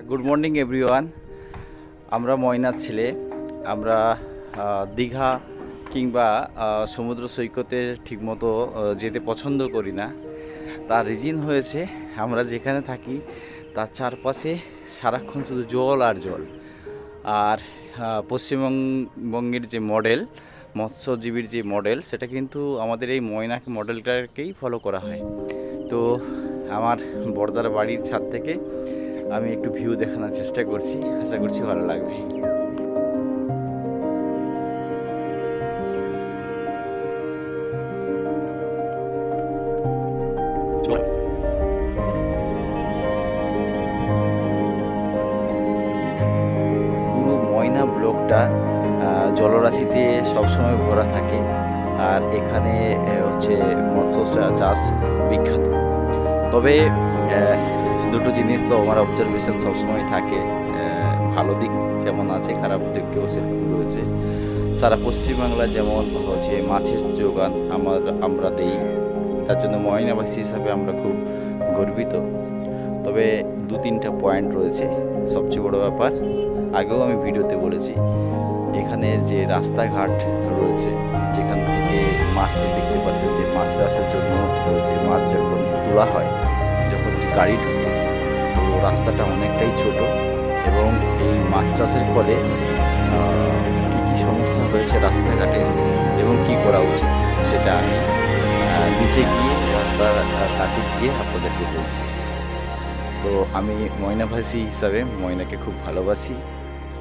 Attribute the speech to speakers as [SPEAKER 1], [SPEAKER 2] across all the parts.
[SPEAKER 1] Good morning everyone. আমরা ময়নার ছেলে। আমরা দীঘা কিংবা সমুদ্র সৈকতে ঠিকমতো যেতে পছন্দ করি না। তার রিজন হয়েছে আমরা যেখানে থাকি তার চারপাশে সারাক্ষণ শুধু জল আর জল। আর পশ্চিমবঙ্গের যে মডেল, মৎস্যজীবীর যে মডেল, সেটা কিন্তু আমাদের এই ময়না মডেলটাকেই ফলো করা হয়। তো আমার বড়দার বাড়ির ছাদ থেকে আমি একটু ভিউ দেখানোর চেষ্টা করছি, আশা করছি ভালো লাগবে। পুরো ময়না ব্লকটা জলরাশিতে সবসময় ভরা থাকে। আর এখানে হচ্ছে মৎস্য চাষ বিখ্যাত। তবে দুটো জিনিস তো আমার অবজারভেশন সবসময় থাকে। ভালো দিক যেমন আছে, খারাপ দিকও সেরকম রয়েছে। সারা পশ্চিমবাংলা যেমন হচ্ছে মাছের যোগান আমরা দিই, তার জন্য ময়নাবাসী হিসাবে আমরা খুব গর্বিত। তবে দু তিনটা পয়েন্ট রয়েছে। সবচেয়ে বড় ব্যাপার, আগেও আমি ভিডিওতে বলেছি, এখানে যে রাস্তাঘাট রয়েছে, যেখান থেকে মাঠে দেখতে পাচ্ছেন যে মাছ চাষের জন্য যে মাছ যখন তোলা হয়, যখন যে গাড়ি ঢুকে, তো রাস্তাটা অনেকটাই ছোট। এবং এই মাছ চাষের ফলে কী কী সমস্যা হয়েছে রাস্তাঘাটে এবং কি করা উচিত, সেটা আমি নিচে গিয়ে রাস্তার কাছে গিয়ে আপনাদেরকে বলছি। তো আমি ময়নাভাসী হিসাবে ময়নাকে খুব ভালোবাসি।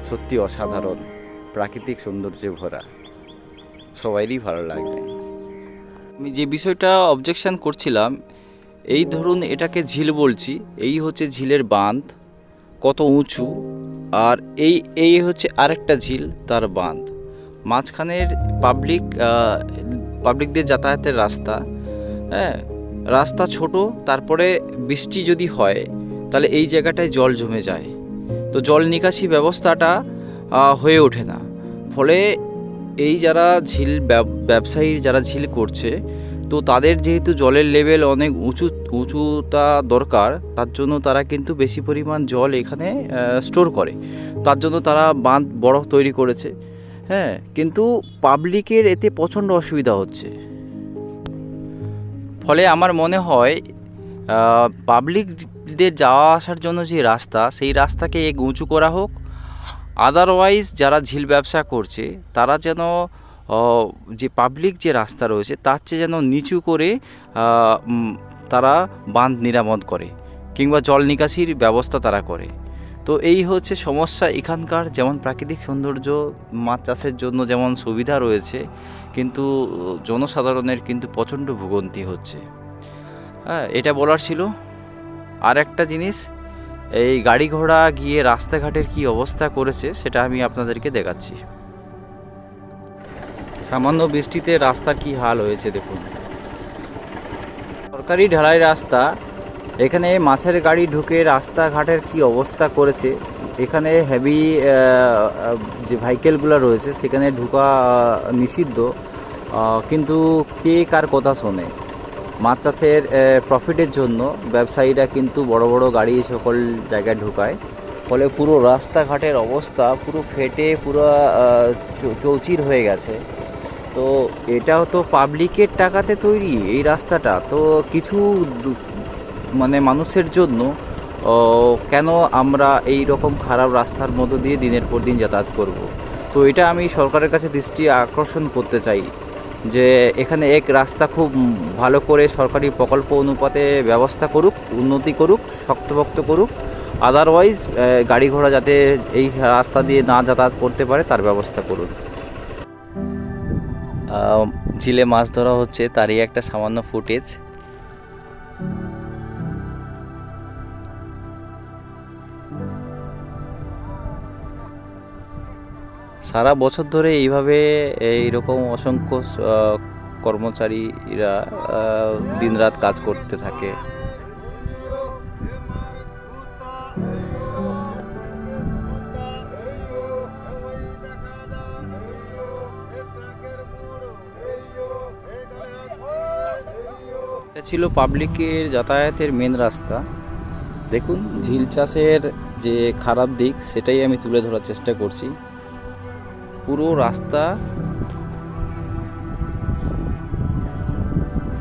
[SPEAKER 1] সত্যি অসাধারণ, প্রাকৃতিক সৌন্দর্যে ভরা, সবাইরই ভালো লাগবে। আমি যে বিষয়টা অবজেকশন করছিলাম, এই ধরুন এটাকে ঝিল বলছি, এই হচ্ছে ঝিলের বাঁধ, কত উঁচু। আর এই হচ্ছে আরেকটা ঝিল, তার বাঁধ। মাঝখানের পাবলিকদের যাতায়াতের রাস্তা। হ্যাঁ, রাস্তা ছোট, তারপরে বৃষ্টি যদি হয় তাহলে এই জায়গাটায় জল জমে যায়, তো জল নিকাশি ব্যবস্থাটা হয়ে ওঠে না। ফলে এই যারা ঝিল ব্যবসায়ী যারা ঝিল করছে, তো তাদের যেহেতু জলের লেভেল অনেক উঁচুতা দরকার, তার জন্য তারা কিন্তু বেশি পরিমাণ জল এখানে স্টোর করে। তার জন্য তারা বাঁধ বড় তৈরি করেছে। হ্যাঁ, কিন্তু পাবলিকের এতে প্রচণ্ড অসুবিধা হচ্ছে। ফলে আমার মনে হয় পাবলিকদের যাওয়া আসার জন্য যে রাস্তা, সেই রাস্তাকে উঁচু করা হোক। আদারওয়াইজ যারা ঝিল ব্যবসা করছে তারা যেন যে পাবলিক যে রাস্তা রয়েছে তার চেয়ে যেন নিচু করে তারা বাঁধ নিরামত করে, কিংবা জল নিকাশির ব্যবস্থা তারা করে। তো এই হচ্ছে সমস্যা এখানকার। যেমন প্রাকৃতিক সৌন্দর্য, মাছ চাষের জন্য যেমন সুবিধা রয়েছে, কিন্তু জনসাধারণের কিন্তু প্রচণ্ড ভোগান্তি হচ্ছে। হ্যাঁ, এটা বলার ছিল। আর একটা জিনিস, এই গাড়ি ঘোড়া গিয়ে রাস্তাঘাটের কি অবস্থা করেছে সেটা আমি আপনাদেরকে দেখাচ্ছি। সামান্য বৃষ্টিতে রাস্তার কি হাল হয়েছে দেখুন। সরকারি ঢালাই রাস্তা, এখানে মাছের গাড়ি ঢুকে রাস্তাঘাটের কি অবস্থা করেছে। এখানে হেভি যে ভেহিকেলগুলো রয়েছে সেখানে ঢোকা নিষিদ্ধ, কিন্তু কে কার কথা শোনে। মাছ চাষের প্রফিটের জন্য ব্যবসায়ীরা কিন্তু বড় বড় গাড়ি সকল জায়গায় ঢোকায়। ফলে পুরো রাস্তাঘাটের অবস্থা পুরো ফেটে পুরো চৌচির হয়ে গেছে। তো এটাও তো পাবলিকের টাকাতে তৈরি এই রাস্তাটা, তো কিছু মানে মানুষের জন্য কেন আমরা এই রকম খারাপ রাস্তার মধ্য দিয়ে দিনের পর দিন যাতায়াত করব। তো এটা আমি সরকারের কাছে দৃষ্টি আকর্ষণ করতে চাই যে এখানে এক রাস্তা খুব ভালো করে সরকারি প্রকল্প অনুপাতে ব্যবস্থা করুক, উন্নতি করুক, শক্তপোক্ত করুক। আদারওয়াইজ গাড়ি ঘোড়া যাতে এই রাস্তা দিয়ে না যাতায়াত করতে পারে তার ব্যবস্থা করুন। ঝিলে মাছ ধরা হচ্ছে, তারই একটা সামান্য ফুটেজ। সারা বছর ধরে এইভাবে এইরকম অসংখ্য কর্মচারীরা দিনরাত কাজ করতে থাকে। ছিল পাবলিকের যাতায়াতের মেন রাস্তা। দেখুন ঝিল চাষের যে খারাপ দিক সেটাই আমি তুলে ধরার চেষ্টা করছি। পুরো রাস্তা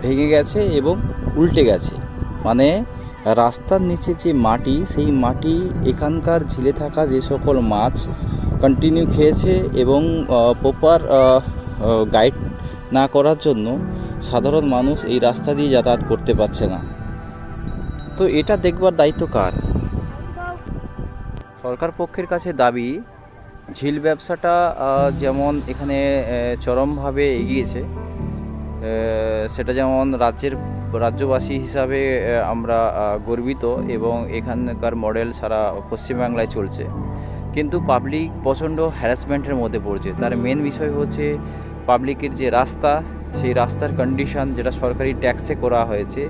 [SPEAKER 1] ভেঙে গেছে এবং উল্টে গেছে, মানে রাস্তার নিচে যে মাটি, সেই মাটি এখানকার ঝিলে থাকা যে সকল মাছ কন্টিনিউ খেয়েছে এবং প্রপার গাইড না করার জন্য সাধারণ মানুষ এই রাস্তা দিয়ে যাতায়াত করতে পারছে না। তো এটা দেখবার দায়িত্ব কার? সরকার পক্ষের কাছে দাবি ঝিল ব্যবসাটা যেমন এখানে চরমভাবে এগিয়েছে, সেটা যেমন রাজ্যবাসী হিসাবে আমরা গর্বিত এবং এখানকার মডেল সারা পশ্চিমবাংলায় চলছে, কিন্তু পাবলিক প্রচণ্ড হ্যারাসমেন্টের মধ্যে পড়ছে। তার মেন বিষয় হচ্ছে পাবলিকের যে রাস্তা, সেই রাস্তার কন্ডিশন যেটা সরকারি ট্যাক্সে করা হয়েছে,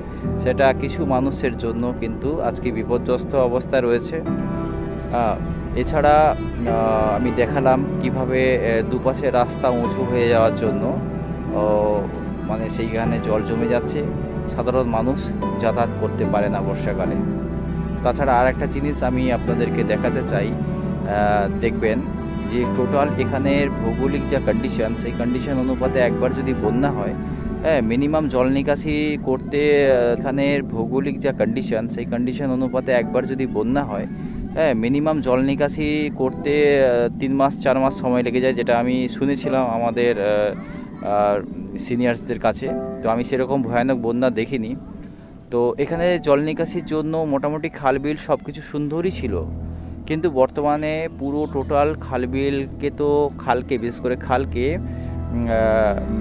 [SPEAKER 1] সেটা কিছু মানুষের জন্য কিন্তু আজকে বিপর্যস্ত অবস্থায় রয়েছে। এছাড়া আমি দেখালাম কিভাবে দুপাশে রাস্তা উঁচু হয়ে যাওয়ার জন্য মানে সেইখানে জল জমে যাচ্ছে, সাধারণ মানুষ যাতায়াত করতে পারে না বর্ষাকালে। তাছাড়া আর একটা জিনিস আমি আপনাদেরকে দেখাতে চাই, দেখবেন যে টোটাল এখানের ভৌগোলিক যা কন্ডিশন, সেই কন্ডিশন অনুপাতে একবার যদি বন্যা হয়, মিনিমাম জল নিকাশি করতে এখানের ভৌগোলিক যা কন্ডিশন, সেই কন্ডিশন অনুপাতে একবার যদি বন্যা হয়, মিনিমাম জল নিকাশি করতে 3 মাস 4 মাস সময় লেগে যায়, যেটা আমি শুনেছিলাম আমাদের সিনিয়রসদের কাছে। তো আমি সেরকম ভয়ানক বন্যা দেখিনি। তো এখানে জল নিকাশির জন্য মোটামুটি খালবিল সব কিছু সুন্দরই ছিল, কিন্তু বর্তমানে পুরো টোটাল খালবিলকে তো খালকে বিশেষ করে খালকে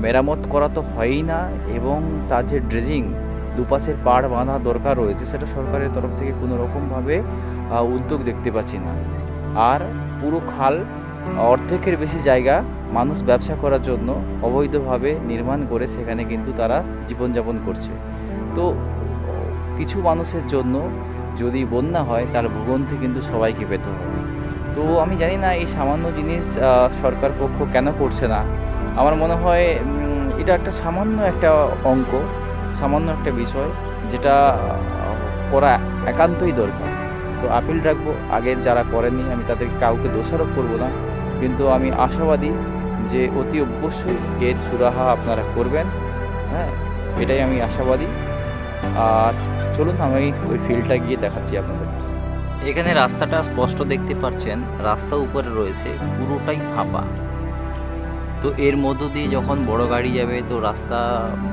[SPEAKER 1] মেরামত করা তো হয়ই না, এবং তার যে ড্রেজিং দুপাশের পাড় বাঁধা দরকার রয়েছে, সেটা সরকারের তরফ থেকে কোনো রকমভাবে উদ্যোগ দেখতে পাচ্ছি না। আর পুরো খাল অর্ধেকের বেশি জায়গা মানুষ ব্যবসা করার জন্য অবৈধভাবে নির্মাণ করে সেখানে কিন্তু তারা জীবনযাপন করছে। তো কিছু মানুষের জন্য যদি বন্যা হয়, তার ভোগান্তি কিন্তু সবাইকে পেতে হবে। তো আমি জানি না এই সামান্য জিনিস সরকার পক্ষ কেন করছে না। আমার মনে হয় এটা একটা সামান্য একটা অঙ্ক, সামান্য একটা বিষয়, যেটা করা একান্তই দরকার। তো আপিল রাখবো, আগে যারা করেনি আমি তাদের কাউকে দোষারোপ করবো না, কিন্তু আমি আশাবাদী যে অতি অবশ্যই এর সুরাহা আপনারা করবেন। হ্যাঁ, এটাই আমি আশাবাদী। আর চলুন আমি ওই ফিল্ডটা গিয়ে দেখাচ্ছি আপনাদের। এখানে রাস্তাটা স্পষ্ট দেখতে পাচ্ছেন, রাস্তা উপরে রয়েছে, পুরোটাই ফাঁপা। তো এর মধ্য দিয়ে যখন বড় গাড়ি যাবে তো রাস্তা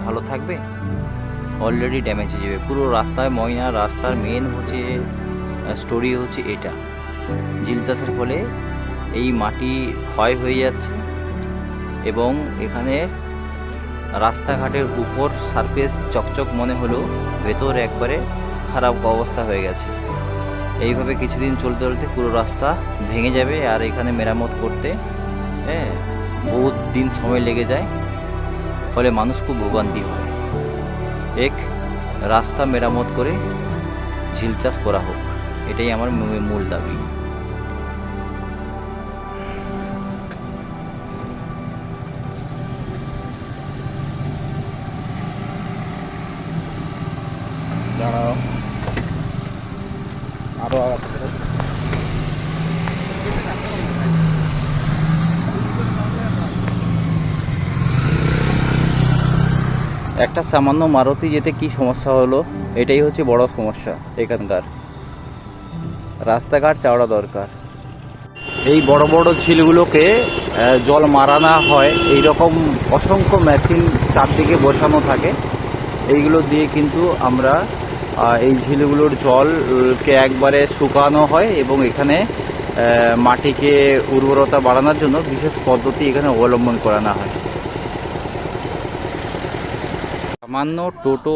[SPEAKER 1] ভালো থাকবে? অলরেডি ড্যামেজ হয়ে যাবে পুরো রাস্তায় ময়না। রাস্তার মেন হচ্ছে স্টোরি হচ্ছে এটা, ঝিল চাষের ফলে এই মাটি ক্ষয় হয়ে যাচ্ছে এবং এখানে রাস্তাঘাটের উপর সারফেস চকচক মনে হলেও ভেতর একবারে খারাপ অবস্থা হয়ে গেছে। এইভাবে কিছুদিন চলতে চলতে পুরো রাস্তা ভেঙে যাবে, আর এখানে মেরামত করতে বহুত দিন সময় লেগে যায়, ফলে মানুষ খুব ভোগান্তি হয়। এক রাস্তা মেরামত করে ঝিল চাষ করা হোক, এটাই আমার মূল দাবি। দাঁড়াও আরো একটা সামান্য মারুতি যেতে কি সমস্যা হলো, এটাই হচ্ছে বড় সমস্যা। এখানকার রাস্তাঘাট চওড়া দরকার। এই বড় বড় ঝিলগুলোকে জল মারানো হয়, এই রকম অসংখ্য মেশিন চারদিকে বসানো থাকে। এইগুলো দিয়ে কিন্তু আমরা এই ঝিলগুলোর জলকে একবারে শুকানো হয় এবং এখানে মাটিকে উর্বরতা বাড়ানোর জন্য বিশেষ পদ্ধতি এখানে অবলম্বন করানো হয়। সামান্য টোটো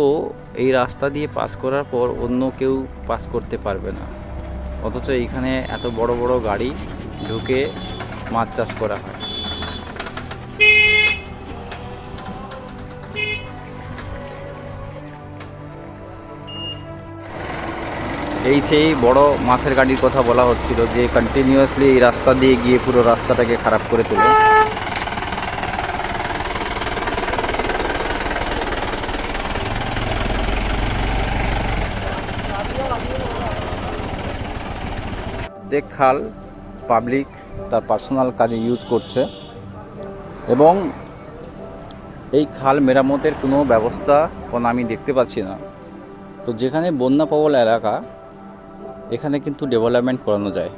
[SPEAKER 1] এই রাস্তা দিয়ে পাস করার পর অন্য কেউ পাস করতে পারবে না, অথচ এইখানে এত বড় বড় গাড়ি ঢুকে মাছ চাষ করা হয়। এই সেই বড় মাছের গাড়ির কথা বলা হচ্ছিল, যে কন্টিনিউয়াসলি এই রাস্তা দিয়ে গিয়ে পুরো রাস্তাটাকে খারাপ করে তোলে। প্রত্যেক খাল পাবলিক তার পার্সোনাল কাজে ইউজ করছে এবং এই খাল মেরামতের কোনো ব্যবস্থা কোনো আমি দেখতে পাচ্ছি না। তো যেখানে বন্যা প্রবল এলাকা এখানে কিন্তু ডেভেলপমেন্ট করানো যায়।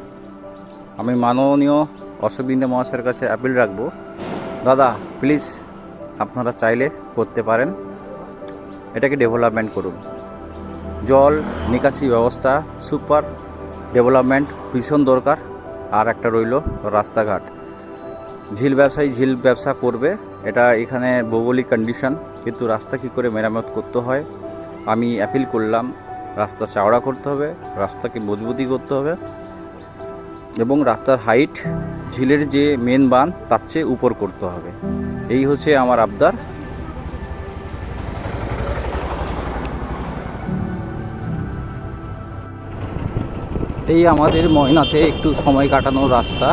[SPEAKER 1] আমি মাননীয় অশোক দিন্দে মহাশয়ের কাছে অ্যাপিল রাখবো, দাদা প্লিজ আপনারা চাইলে করতে পারেন, এটাকে ডেভেলপমেন্ট করুন। জল নিকাশি ব্যবস্থা সুপার ডেভেলপমেন্ট ভীষণ দরকার। আর একটা রইল রাস্তাঘাট। ঝিল ব্যবসায়ী ঝিল ব্যবসা করবে, এটা এখানে ভৌগোলিক কন্ডিশন, কিন্তু রাস্তা কী করে মেরামত করতে হয় আমি অ্যাপিল করলাম। রাস্তা চওড়া করতে হবে, রাস্তাকে মজবুতি করতে হবে এবং রাস্তার হাইট ঝিলের যে মেন বাঁধ তার চেয়ে উপর করতে হবে। এই হচ্ছে আমার আবদার। এই আমাদের ময়নাতে একটু সময় কাটানোর রাস্তা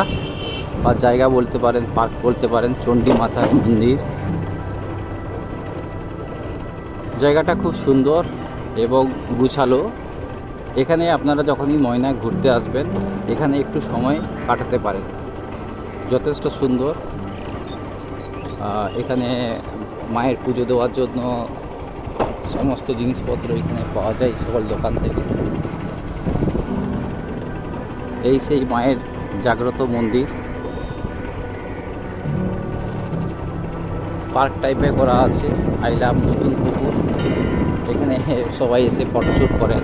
[SPEAKER 1] বা জায়গা বলতে পারেন, পার্ক বলতে পারেন, চণ্ডী মাতার মন্দির। জায়গাটা খুব সুন্দর এবং গুছালো। এখানে আপনারা যখনই ময়নায় ঘুরতে আসবেন এখানে একটু সময় কাটাতে পারেন, যথেষ্ট সুন্দর। এখানে মায়ের পুজো দেওয়ার জন্য সমস্ত জিনিসপত্র এখানে পাওয়া যায় সকল দোকান থেকে। এই সেই মায়ের জাগ্রত মন্দির। পার্ক টাইপে করা আছে, আই লাভ নতুন পুকুর। এখানে সবাই এসে ফটোশ্যুট করেন।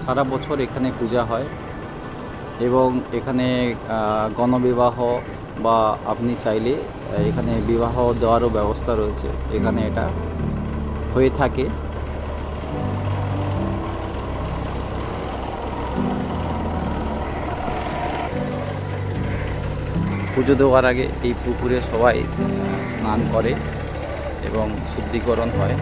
[SPEAKER 1] সারা বছর এখানে পূজা হয় এবং এখানে গণবিবাহ বা আপনি চাইলে এখানে বিবাহ দেওয়ারও ব্যবস্থা রয়েছে, এখানে এটা হয়ে থাকে। পুজো দেওয়ার আগে এই পুকুরে সবাই স্নান করে এবং শুদ্ধিকরণ হয়।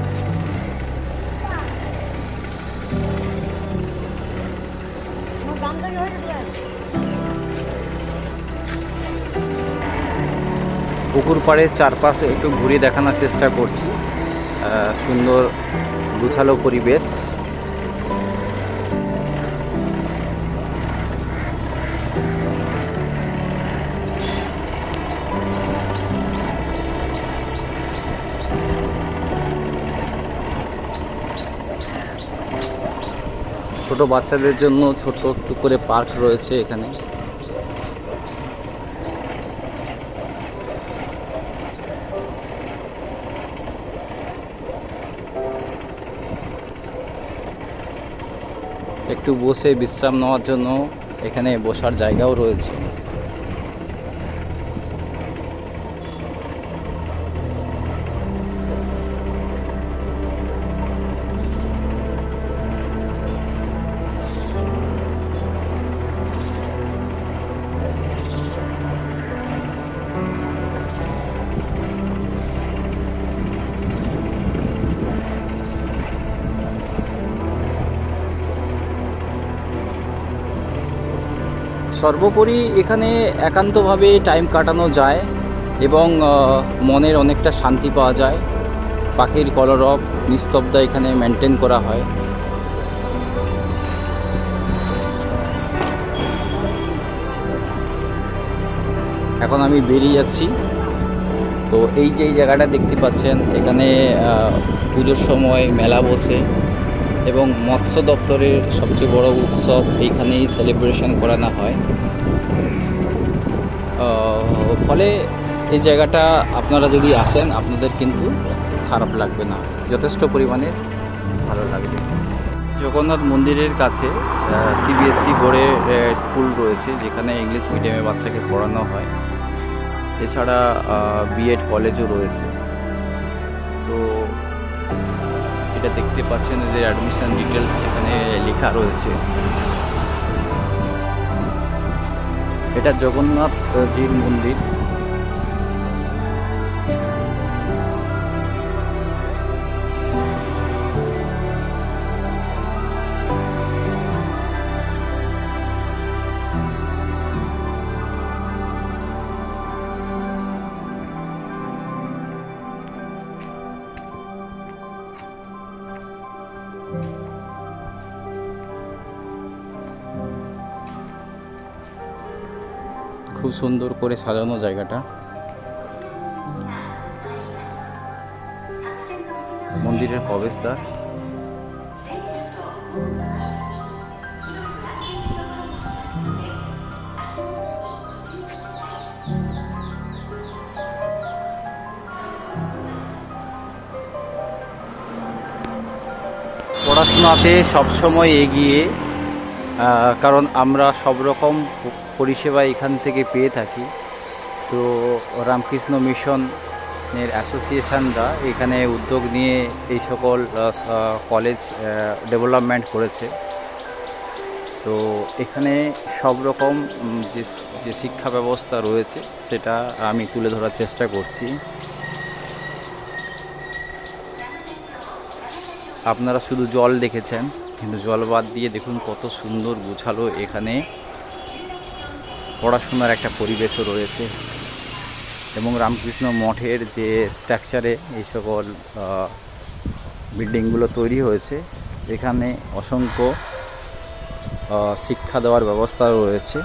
[SPEAKER 1] পুকুর পাড়ের চারপাশে একটু ঘুরে দেখানোর চেষ্টা করছি। সুন্দর গুছালো পরিবেশ। ছোট বাচ্চাদের জন্য ছোট একটু করে পার্ক রয়েছে এখানে। একটু বসে বিশ্রাম নেওয়ার জন্য এখানে বসার জায়গাও রয়েছে। সর্বোপরি এখানে একান্তভাবে টাইম কাটানো যায় এবং মনের অনেকটা শান্তি পাওয়া যায়। পাখির কলরব নিস্তব্ধতা এখানে মেনটেন করা হয়। এখন আমি বেরিয়ে যাচ্ছি। তো এই যে জায়গাটা দেখতে পাচ্ছেন, এখানে পুজোর সময় মেলা বসে এবং মৎস্য দপ্তরের সবচেয়ে বড় উৎসব এইখানেই সেলিব্রেশন করানো হয়। ফলে এই জায়গাটা আপনারা যদি আসেন আপনাদের কিন্তু খারাপ লাগবে না, যথেষ্ট পরিমাণে ভালো লাগবে। জগন্নাথ মন্দিরের কাছে সিবিএসসি বোর্ডের স্কুল রয়েছে, যেখানে ইংলিশ মিডিয়ামে বাচ্চাকে পড়ানো হয়। এছাড়া বিএড কলেজও রয়েছে। তো এটা দেখতে পাচ্ছেন যে অ্যাডমিশন ডিটেলস এখানে লেখা রয়েছে। এটা জগন্নাথজির মন্দির। খুব সুন্দর করে সাজানো জায়গাটা। মন্দিরের প্রবেশদ্বার। পড়াশোনাতে সবসময় এগিয়ে, কারণ আমরা সব রকম পরিষেবা এখান থেকে পেয়ে থাকি। তো রামকৃষ্ণ মিশনের অ্যাসোসিয়েশনরা এখানে উদ্যোগ নিয়ে এই সকল কলেজ ডেভেলপমেন্ট করেছে। তো এখানে সব রকম যে শিক্ষা ব্যবস্থা রয়েছে সেটা আমি তুলে ধরার চেষ্টা করছি। আপনারা শুধু জল দেখেছেন, কিন্তু জল বাদ দিয়ে দেখুন কত সুন্দর গোছালো এখানে পড়াশোনার একটা পরিবেশও রয়েছে। এবং রামকৃষ্ণ মঠের যে স্ট্রাকচারে এই সকল বিল্ডিংগুলো তৈরি হয়েছে, এখানে অসংখ্য শিক্ষা দেওয়ার ব্যবস্থা রয়েছে।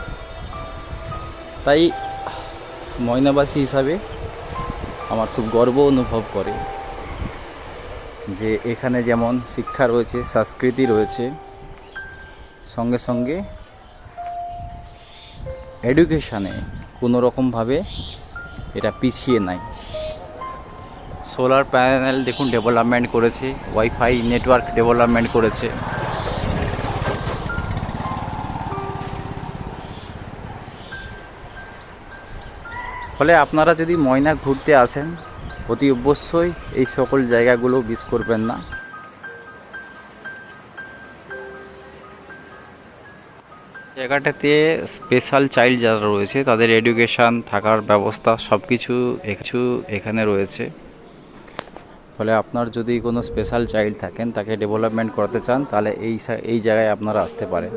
[SPEAKER 1] তাই ময়নাবাসী হিসাবে আমার খুব গর্ব অনুভব করে যে এখানে যেমন শিক্ষা রয়েছে, সংস্কৃতি রয়েছে, সঙ্গে সঙ্গে এডুকেশানে কোনো রকমভাবে এটা পিছিয়ে নাই। সোলার প্যানেল দেখুন ডেভেলপমেন্ট করেছে, ওয়াইফাই নেটওয়ার্ক ডেভেলপমেন্ট করেছে। ফলে আপনারা যদি ময়না ঘুরতে আসেন, অতি অবশ্যই এই সকল জায়গাগুলো মিস করবেন না। জায়গাটাতে স্পেশাল চাইল্ড যারা রয়েছে তাদের এডুকেশান, থাকার ব্যবস্থা সব কিছু এখানে রয়েছে। ফলে আপনার যদি কোনো স্পেশাল চাইল্ড থাকেন, তাকে ডেভেলপমেন্ট করতে চান, তাহলে এই জায়গায় আপনারা আসতে পারেন।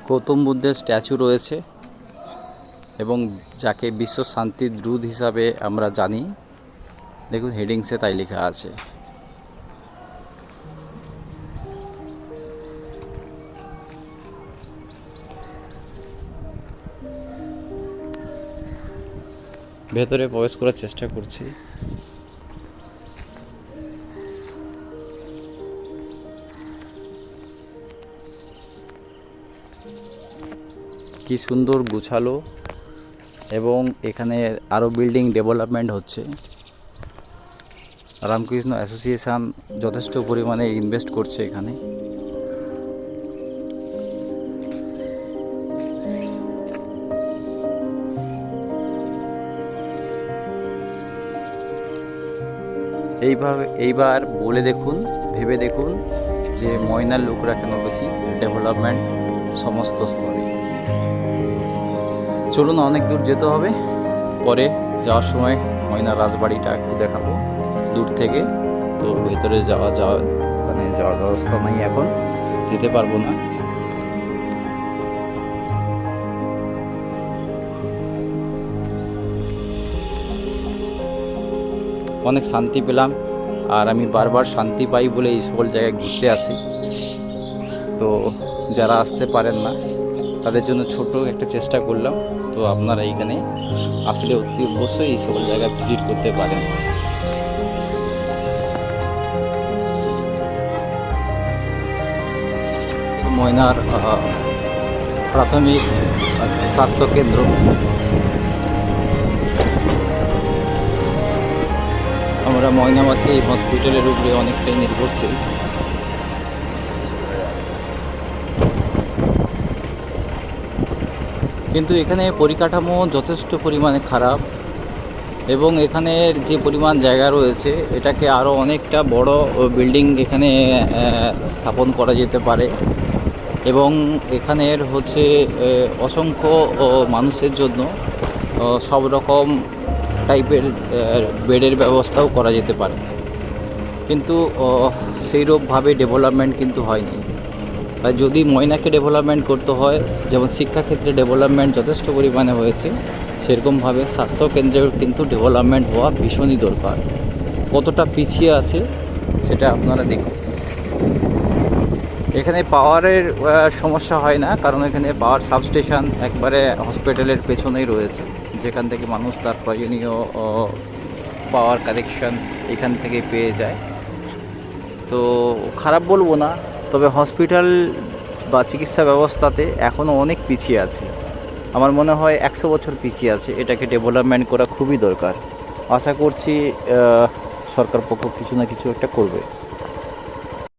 [SPEAKER 1] গৌতম বুদ্ধের স্ট্যাচু রয়েছে এবং যাকে বিশ্ব শান্তির দূত হিসাবে আমরা জানি, দেখুন হেডিংসে তাই লেখা আছে। ভেতরে প্রবেশ করার চেষ্টা করছি। কি সুন্দর গুছালো, এবং এখানে আরও বিল্ডিং ডেভেলপমেন্ট হচ্ছে। রামকৃষ্ণ অ্যাসোসিয়েশন যথেষ্ট পরিমাণে ইনভেস্ট করছে এখানে। এইবার বলে দেখুন, ভেবে দেখুন যে ময়নার লোকরা কেন বেশি ডেভেলপমেন্ট সমস্ত স্তরে। চলুন, অনেক দূর যেতে হবে, পরে যাওয়ার সময় ময়নার রাজবাড়িটা একটু দেখাবো দূর থেকে। তো ভেতরে ওখানে যাওয়ার ব্যবস্থা নেই, এখন যেতে পারবো না। অনেক শান্তি পেলাম, আর আমি বারবার শান্তি পাই বলে এই সকল জায়গায় ঘুরতে আসি। তো যারা আসতে পারেন না তাদের জন্য ছোট একটা চেষ্টা করলাম। তো আপনারা এইখানে আসলে অতি অবশ্যই এই সকল জায়গায় ভিজিট করতে পারেন। ময়নার প্রাথমিক স্বাস্থ্য কেন্দ্র। আমরা ময়নাবাসী এই হসপিটালের উপরে অনেকটাই নির্ভরশীল। কিন্তু এখানে পরিকাঠামো যথেষ্ট পরিমাণে খারাপ, এবং এখানের যে পরিমাণ জায়গা রয়েছে এটাকে আরও অনেকটা বড় বিল্ডিং এখানে স্থাপন করা যেতে পারে। এবং এখানের হচ্ছে অসংখ্য মানুষের জন্য সব রকম টাইপের বেডের ব্যবস্থাও করা যেতে পারে, কিন্তু সেইরকমভাবে ডেভেলপমেন্ট কিন্তু হয়নি। তাই যদি ময়নাকে ডেভেলপমেন্ট করতে হয়, যেমন শিক্ষাক্ষেত্রে ডেভেলপমেন্ট যথেষ্ট পরিমাণে হয়েছে, সেরকমভাবে স্বাস্থ্যকেন্দ্রের কিন্তু ডেভেলপমেন্ট হওয়া ভীষণই দরকার। কতটা পিছিয়ে আছে সেটা আপনারা দেখুন। এখানে পাওয়ারের সমস্যা হয় না, কারণ এখানে পাওয়ার সাবস্টেশন একবারে হসপিটালের পেছনেই রয়েছে, যেখান থেকে মানুষ তার প্রয়োজনীয় পাওয়ার কানেকশন এখান থেকে পেয়ে যায়। তো খারাপ বলবো না, তবে হসপিটাল বা চিকিৎসা ব্যবস্থাতে এখনও অনেক পিছিয়ে আছে। আমার মনে হয় 100 বছর পিছিয়ে আছে। এটাকে ডেভেলপমেন্ট করা খুবই দরকার। আশা করছি সরকার পক্ষ কিছু না কিছু একটা করবে।